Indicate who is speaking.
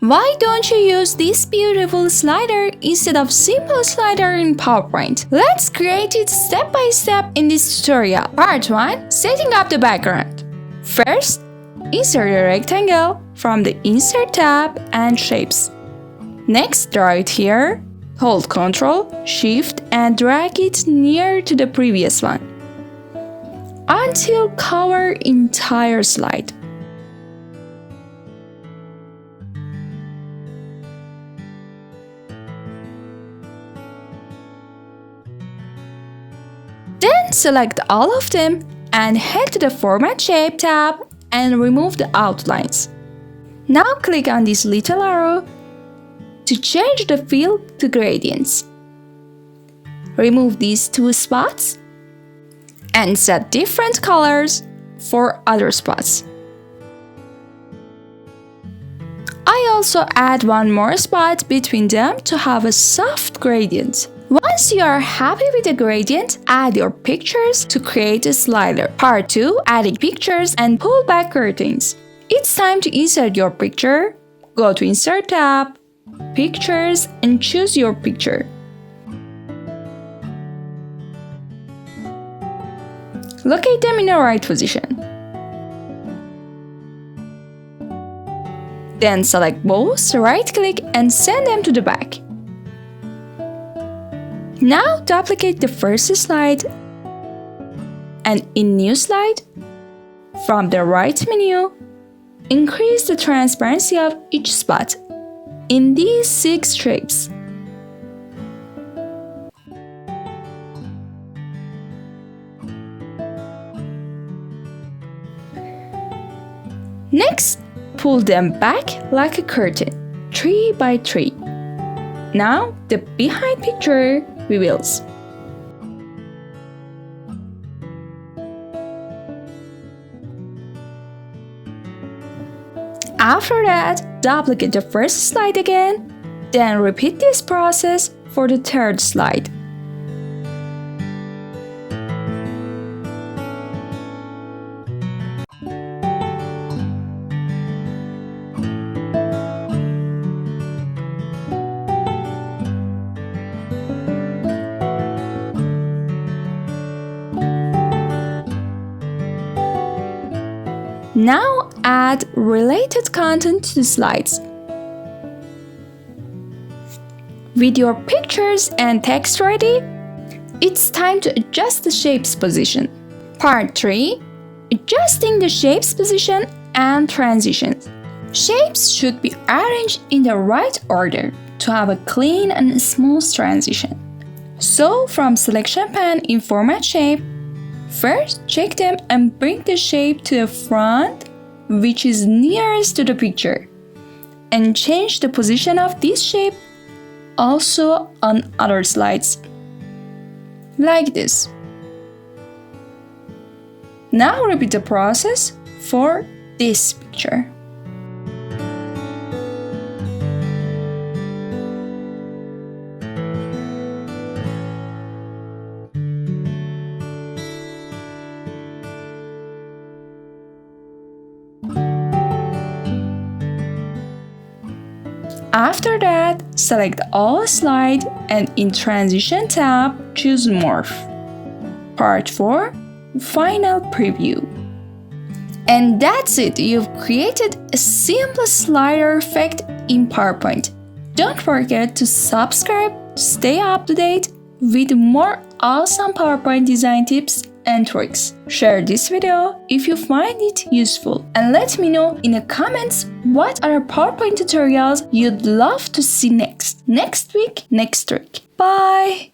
Speaker 1: Why don't you use this beautiful slider instead of simple slider in PowerPoint? Let's create it step by step in this tutorial. Part 1. Setting up the background. First, insert a rectangle from the Insert tab and Shapes. Next, draw it here. Hold Ctrl, Shift and drag it near to the previous one until cover entire slide. Then select all of them and head to the Format Shape tab and remove the outlines. Now click on this little arrow to change the fill to gradients. Remove these two spots and set different colors for other spots. I also add one more spot between them to have a soft gradient. Once you are happy with the gradient, add your pictures to create a slider. Part 2. Adding pictures and pull back curtains. It's time to insert your picture. Go to Insert tab, Pictures and choose your picture. Locate them in the right position. Then select both, right-click and send them to the back. Now duplicate the first slide and in New Slide, from the right menu, increase the transparency of each spot in these 6 shapes. Next, pull them back like a curtain, 3 by 3. Now, the behind picture reveals. After that, duplicate the first slide again, then repeat this process for the third slide. Now add related content to the slides. With your pictures and text ready, it's time to adjust the shape's position. Part 3. Adjusting the shape's position and transitions. Shapes should be arranged in the right order to have a clean and smooth transition. So from Selection pane in Format Shape, first, check them and bring the shape to the front, which is nearest to the picture, and change the position of this shape also on other slides, like this. Now repeat the process for this picture. After that, select all slide and in Transition tab, choose Morph. Part 4. Final Preview. And that's it, you've created a simple slider effect in PowerPoint. Don't forget to subscribe to stay up to date with more awesome PowerPoint design tips and tricks. Share this video if you find it useful and let me know in the comments what other PowerPoint tutorials you'd love to see next week, next trick. Bye!